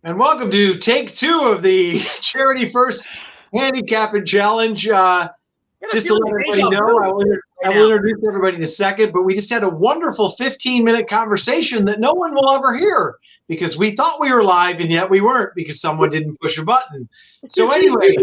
And welcome to take 2 of the Charity First Handicapping Challenge. Just to let everybody know, I will introduce everybody in a second, but we just had a wonderful 15-minute conversation that no one will ever hear because we thought we were live and yet we weren't because someone didn't push a button. So anyway,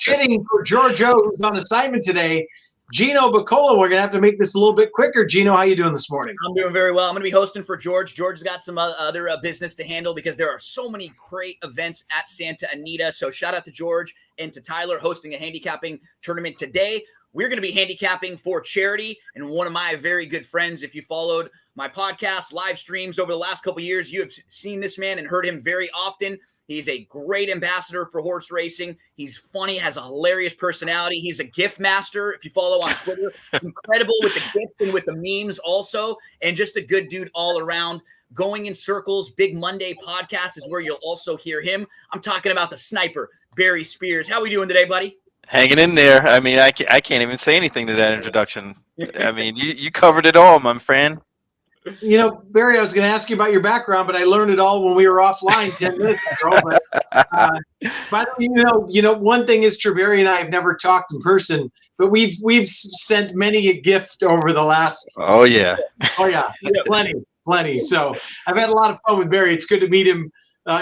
kidding for Giorgio, who's on assignment today, Gino Bacola, we're going to have to make this a little bit quicker. Gino, how you doing this morning? I'm doing very well. I'm going to be hosting for George. George's got some other business to handle because there are so many great events at Santa Anita. So shout out to George and to Tyler hosting a handicapping tournament today. We're going to be handicapping for charity. And one of my very good friends, if you followed my podcast, live streams over the last couple of years, you have seen this man and heard him very often. He's a great ambassador for horse racing. He's funny, has a hilarious personality. He's a gift master. If you follow on Twitter, incredible with the gifts and with the memes also, and just a good dude all around. Going in Circles, Big Monday podcast is where you'll also hear him. I'm talking about the sniper, Barry Spears. How we doing today, buddy? Hanging in there. I mean, I can't even say anything to that introduction. I mean, you covered it all, my friend. You know, Barry, I was going to ask you about your background, but I learned it all when we were offline 10 minutes ago. But you know, one thing is true. Barry and I have never talked in person, but we've sent many a gift over the last. Oh yeah, plenty. So I've had a lot of fun with Barry. It's good to meet him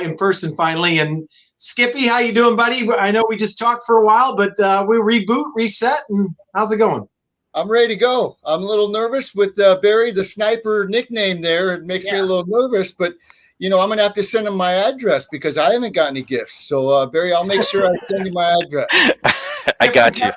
in person finally. And Skippy, how you doing, buddy? I know we just talked for a while, but we reboot, reset, and how's it going? I'm ready to go. I'm a little nervous with Barry, the sniper nickname there. It makes me a little nervous, but, you know, I'm going to have to send him my address because I haven't got any gifts. So, Barry, I'll make sure I send you my address. I got you.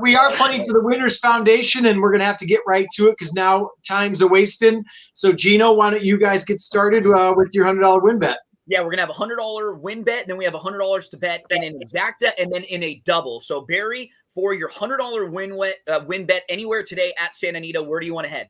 We are playing for the Winners Foundation, and we're going to have to get right to it because now time's a-wasting. So, Gino, why don't you guys get started with your $100 win bet? Yeah, we're going to have a $100 win bet. Then we have $100 to bet in an exacta and then in a double. So, Barry, for your $100 win bet anywhere today at Santa Anita, where do you want to head?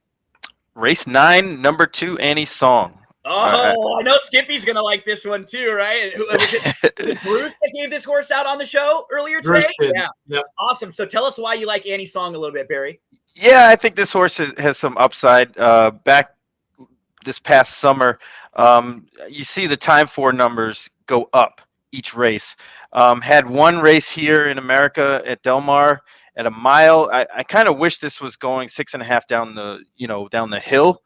Race 9, number 2, Annie Song. Oh, I know Skippy's going to like this one too, right? Was it Bruce that gave this horse out on the show earlier today? Yeah. Yep. Awesome. So tell us why you like Annie Song a little bit, Barry. Yeah, I think this horse has some upside. Back this past summer, you see the time for numbers go up each race. Had one race here in America at Del Mar at a mile. I kind of wish this was going 6.5 down the hill,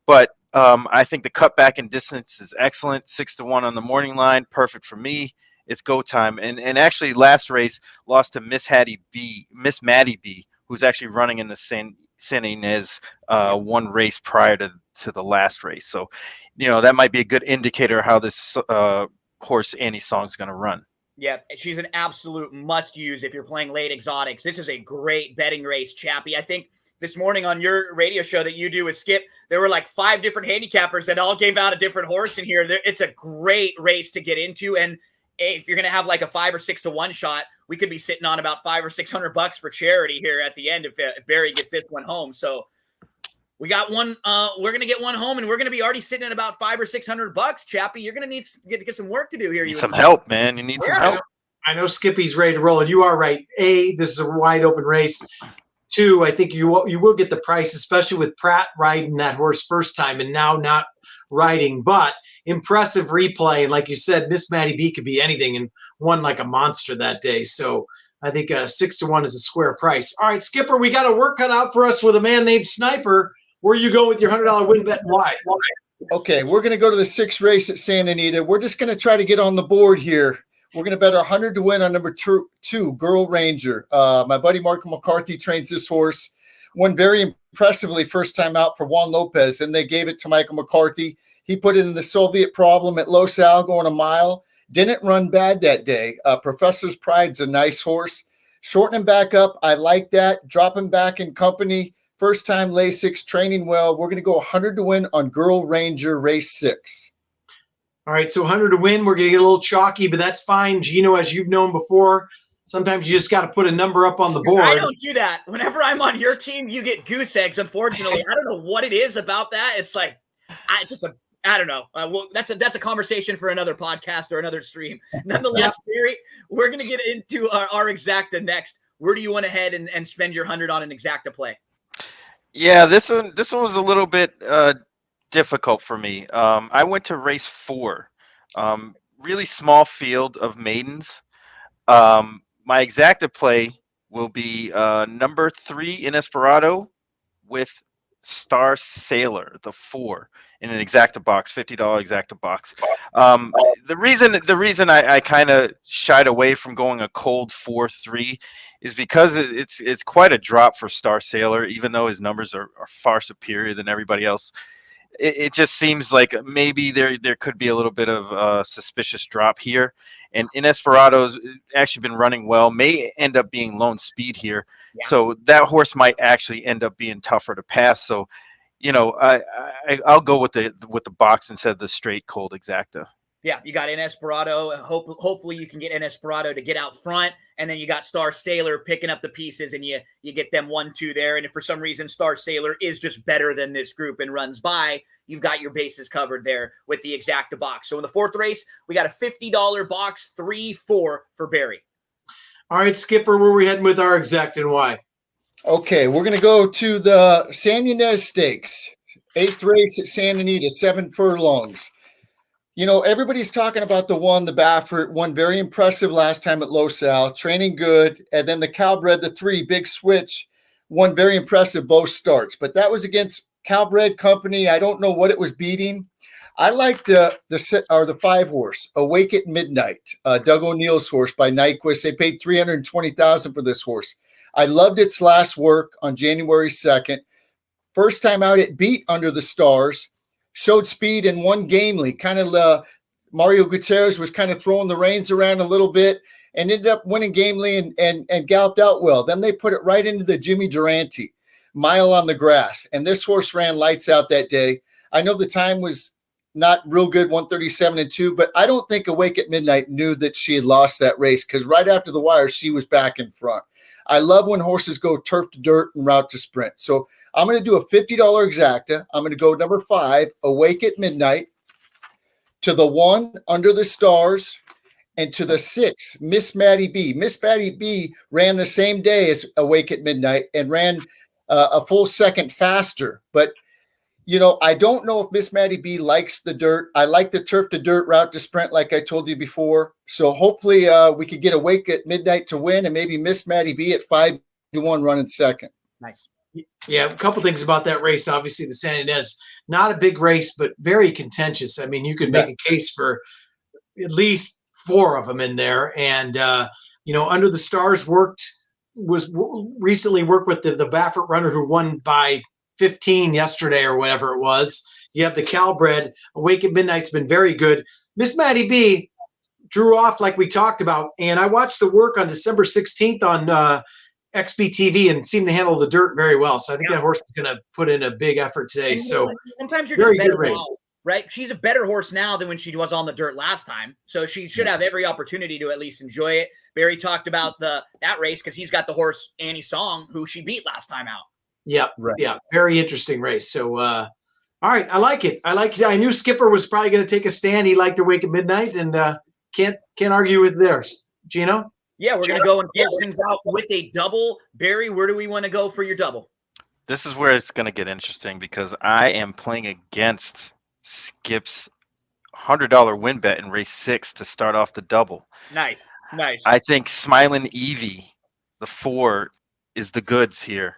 but I think the cutback in distance is excellent. 6-1 on the morning line, perfect for me. It's go time. And actually, last race lost to Miss Maddie B, who's actually running in the Santa Inez one race prior to the last race. So, you know, that might be a good indicator how this horse Annie Song's going to run. Yeah, she's an absolute must-use if you're playing late exotics. This is a great betting race, Chappie. I think this morning on your radio show that you do with Skip, there were like 5 different handicappers that all gave out a different horse in here. It's a great race to get into. And if you're going to have like a 5 or 6 to 1 shot, we could be sitting on about $500 or $600 for charity here at the end if Barry gets this one home. So we got one. We're going to get one home, and we're going to be already sitting at about $500 or $600. Chappie, you're going to need to get some work to do here. You need some help, man. You need some help. I know Skippy's ready to roll, and you are right. This is a wide open race. 2, I think you will get the price, especially with Pratt riding that horse first time and now not riding. But impressive replay, and like you said, Miss Maddie B could be anything and won like a monster that day. So I think 6-1 is a square price. All right, Skipper, we got a work cut out for us with a man named Sniper. Where you go with your $100 win bet and why? Okay, we're going to go to the 6th race at Santa Anita. We're just going to try to get on the board here. We're going to bet 100 to win on number 2, Girl Ranger. My buddy Michael McCarthy trains this horse. Won very impressively first time out for Juan Lopez, and they gave it to Michael McCarthy. He put it in the Soviet Problem at Los Al going a mile. Didn't run bad that day. Professor's Pride's a nice horse. Shorten him back up. I like that. Drop him back in company. First time Lasix, training well. We're going to go 100 to win on Girl Ranger race 6. All right, so 100 to win. We're going to get a little chalky, but that's fine. Gino, as you've known before, sometimes you just got to put a number up on the board. I don't do that. Whenever I'm on your team, you get goose eggs, unfortunately. I don't know what it is about that. It's like, I don't know. Well, that's a conversation for another podcast or another stream. Nonetheless, Barry, we're going to get into our exacta next. Where do you want to head and spend your 100 on an exacta play? Yeah, this one was a little bit difficult for me. I went to race 4, really small field of maidens. My exacta play will be number 3 in Esperado with Star Sailor, the 4 in an exacta box, $50 exacta box. The reason I kind of shied away from going a cold 4-3 is because it's quite a drop for Star Sailor, even though his numbers are far superior than everybody else. It just seems like maybe there could be a little bit of suspicious drop here. And Inesperado's actually been running well, may end up being lone speed here. Yeah. So that horse might actually end up being tougher to pass. So, I'll go with the box instead of the straight cold exacta. Yeah, you got Inesperado. Hopefully you can get Inesperado to get out front, and then you got Star Sailor picking up the pieces, and you get them 1-2 there. And if for some reason Star Sailor is just better than this group and runs by, you've got your bases covered there with the exacta box. So in the 4th race, we got a $50 box, 3-4 for Barry. All right, Skipper, where are we heading with our exact and why? Okay, we're going to go to the San Ynez Stakes, 8th race at Santa Anita, 7 furlongs. Everybody's talking about the Baffert, one very impressive last time at Los Al, training good. And then the Calbred, the 3, Big Switch, one very impressive both starts. But that was against Calbred Company. I don't know what it was beating. I like the 5 horse, Awake at Midnight, Doug O'Neill's horse by Nyquist. They paid $320,000 for this horse. I loved its last work on January 2nd. First time out, it beat Under the Stars. Showed speed and won gamely. Kind of Mario Gutierrez was kind of throwing the reins around a little bit and ended up winning gamely and galloped out well. Then they put it right into the Jimmy Durante, Mile on the Grass. And this horse ran lights out that day. I know the time was not real good, 1:37.2, but I don't think Awake at Midnight knew that she had lost that race because right after the wire, she was back in front. I love when horses go turf to dirt and route to sprint. So I'm going to do a $50 exacta. I'm going to go number 5, Awake at Midnight, to the 1, Under the Stars, and to the 6, Miss Maddie B. Miss Maddie B ran the same day as Awake at Midnight and ran a full second faster. But, I don't know if Miss Maddie B likes the dirt. I like the turf to dirt route to sprint, like I told you before. So hopefully we could get Awake at Midnight to win and maybe Miss Maddie B at 5-1 running second. Nice. Yeah, a couple things about that race. Obviously, the San Ynez, not a big race, but very contentious. I mean, you could make a case for at least 4 of them in there. And, Under the Stars recently worked with the Baffert runner who won by 15 yesterday or whatever it was. You have the Calbred. Awake at Midnight's been very good. Miss Maddie B drew off like we talked about, and I watched the work on December 16th on XBTV and seemed to handle the dirt very well. So I think that horse is going to put in a big effort today. And so sometimes you're just better now, right? She's a better horse now than when she was on the dirt last time. So she should have every opportunity to at least enjoy it. Barry talked about that race because he's got the horse Annie Song, who she beat last time out. Yeah, right. Yeah, very interesting race. So, all right, I like it. I knew Skipper was probably going to take a stand. He liked Awake at Midnight, and can't argue with theirs. Gino? Yeah, we're going to go and close things out with a double. Barry, where do we want to go for your double? This is where it's going to get interesting because I am playing against Skip's $100 win bet in race 6 to start off the double. Nice. I think Smiling Evie, the 4, is the goods here.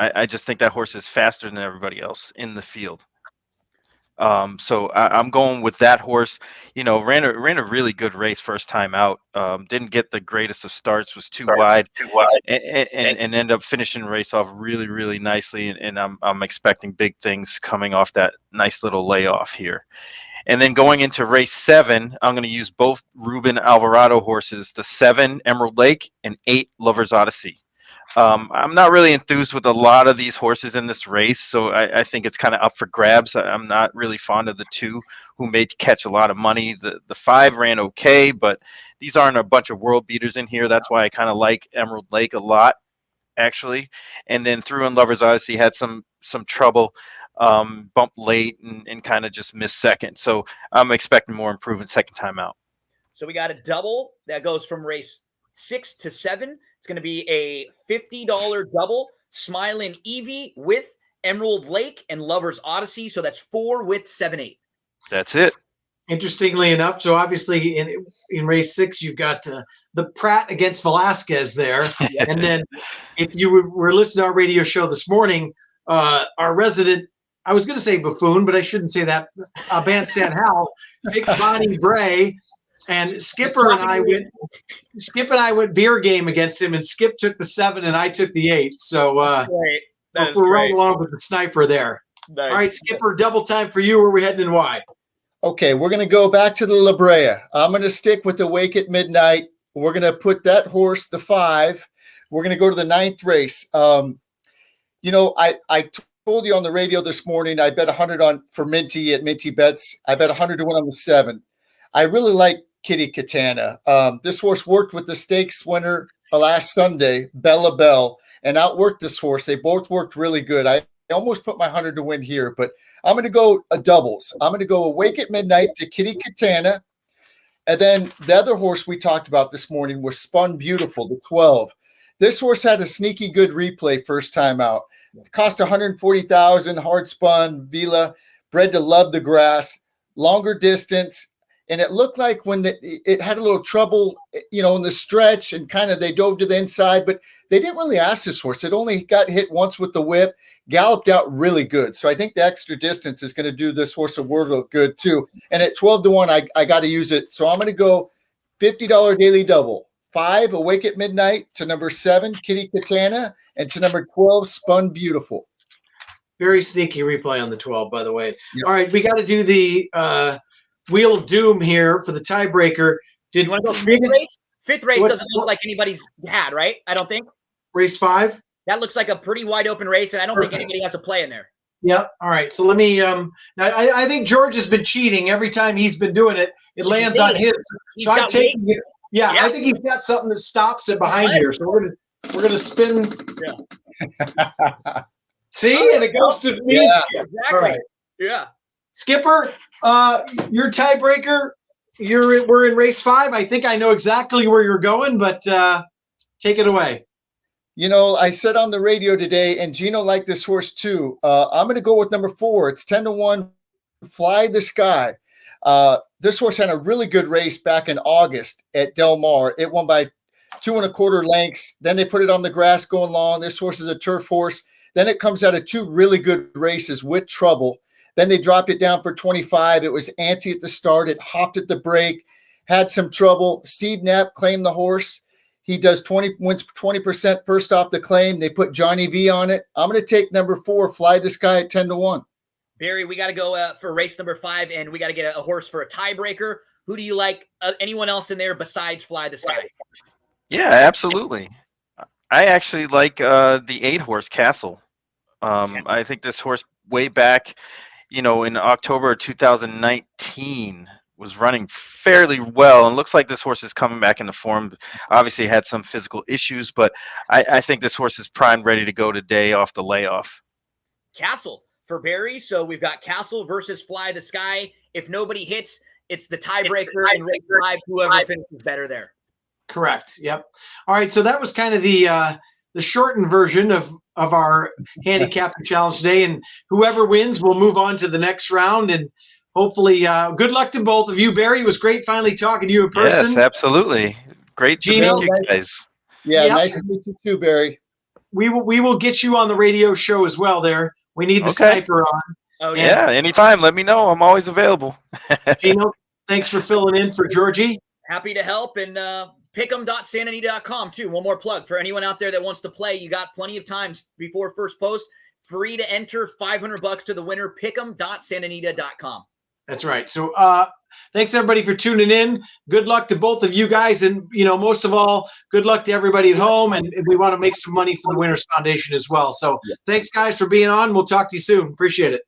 I just think that horse is faster than everybody else in the field. So I'm going with that horse. Ran a really good race first time out. Didn't get the greatest of starts. Was too wide, and ended up finishing the race off really, really nicely. And I'm expecting big things coming off that nice little layoff here. And then going into race 7, I'm going to use both Ruben Alvarado horses: the 7 Emerald Lake and 8 Lover's Odyssey. I'm not really enthused with a lot of these horses in this race, so I think it's kind of up for grabs. I'm not really fond of the 2 who may catch a lot of money. The 5 ran okay, but these aren't a bunch of world beaters in here. That's why I kind of like Emerald Lake a lot, actually. And then through in Lover's Odyssey had some trouble, bumped late and kind of just missed second. So I'm expecting more improvement second time out. So we got a double that goes from race 6 to 7. It's going to be a $50 double, Smiling Evie with Emerald Lake, and Lover's Odyssey. So that's 4 with 7-8. That's it. Interestingly enough, so obviously in race 6, you've got the Pratt against Velasquez there. And then if you were listening to our radio show this morning, our resident, I was going to say buffoon, but I shouldn't say that, Bandstand Hal, picked Bonnie Bray, and Skip and I went beer game against him, and Skip took the 7 and I took the 8. So we're right along with the sniper there. Nice. All right, Skipper, double time for you. Where are we heading and why? Okay, we're going to go back to the La Brea. I'm going to stick with the Wake at Midnight. We're going to put that horse, the 5. We're going to go to the 9th race. You know, I told you on the radio this morning, I bet 100 on for Minty at Minty Bets. I bet 100 to 1 on the 7. I really like Kitty Katana. This horse worked with the stakes winner last Sunday, Bella Bell, and outworked this horse. They both worked really good. I almost put my 100 to win here, but I'm going to go a doubles. I'm going to go Awake at Midnight to Kitty Katana. And then the other horse we talked about this morning was Spun Beautiful, the 12. This horse had a sneaky good replay first time out. It cost $140,000, hard spun, Vila, bred to love the grass, longer distance. And it looked like when it had a little trouble, you know, in the stretch and kind of they dove to the inside, but they didn't really ask this horse. It only got hit once with the whip, galloped out really good. So I think the extra distance is going to do this horse a world of good too. And at 12 to 1, I got to use it. So I'm going to go $50 daily double. 5, Awake at Midnight, to number 7, Kitty Katana, and to number 12, Spun Beautiful. Very sneaky replay on the 12, by the way. Yep. All right, we got to do the Wheel of Doom here for the tiebreaker. You want to go 5th race? 5th race doesn't look like anybody's had, right? I don't think. Race 5? That looks like a pretty wide open race, and I don't think anybody has a play in there. Yep. All right. So let me. I think George has been cheating every time he's been doing it. It lands on his. So I'm taking it. Yeah, I think he's got something that stops it behind here. So we're gonna spin. Yeah. See, and it goes to me. Yeah, exactly. All right. Yeah. Skipper, your tiebreaker. We're in race 5. I think I know exactly where you're going, but take it away. You know, I said on the radio today, and Gino liked this horse too. I'm going to go with number 4. It's 10 to 1. Fly the Sky. This horse had a really good race back in August at Del Mar. It won by 2 1/4 lengths. Then they put it on the grass going long. This horse is a turf horse. Then it comes out of 2 really good races with trouble. Then they dropped it down for 25. It was antsy at the start. It hopped at the break, had some trouble. Steve Knapp claimed the horse. He wins 20% first off the claim. They put Johnny V on it. I'm going to take number 4, Fly the Sky, at 10 to 1. Barry, we got to go for race number 5, and we got to get a horse for a tiebreaker. Who do you like? Anyone else in there besides Fly the Sky? Yeah, absolutely. I actually like the 8-horse Castle. I think this horse way back, you know, in October 2019 was running fairly well, and looks like this horse is coming back into form. Obviously had some physical issues, but I think this horse is primed, ready to go today off the layoff. Castle for Barry. So we've got Castle versus Fly the Sky. If nobody hits, it's the tiebreaker and race 5. Whoever finishes better there. Correct. Yep. All right. So that was kind of the shortened version of our handicapping challenge today, and whoever wins will move on to the next round. And hopefully, good luck to both of you. Barry, it was great finally talking to you in person. Yes, absolutely. Great to Gino, meet you guys. Yeah, Yep. nice to meet you too, Barry. We will get you on the radio show as well. There, we need the sniper on. Oh Yeah, anytime. Let me know. I'm always available. Gino, thanks for filling in for Georgie. Happy to help, and pick'em.santanita.com too. One more plug for anyone out there that wants to play. You got plenty of times before first post. Free to enter, $500 to the winner. Pick'em.santanita.com. That's right. So thanks everybody for tuning in. Good luck to both of you guys, and most of all, good luck to everybody at home. And we want to make some money for the Winners Foundation as well. So thanks guys for being on. We'll talk to you soon. Appreciate it.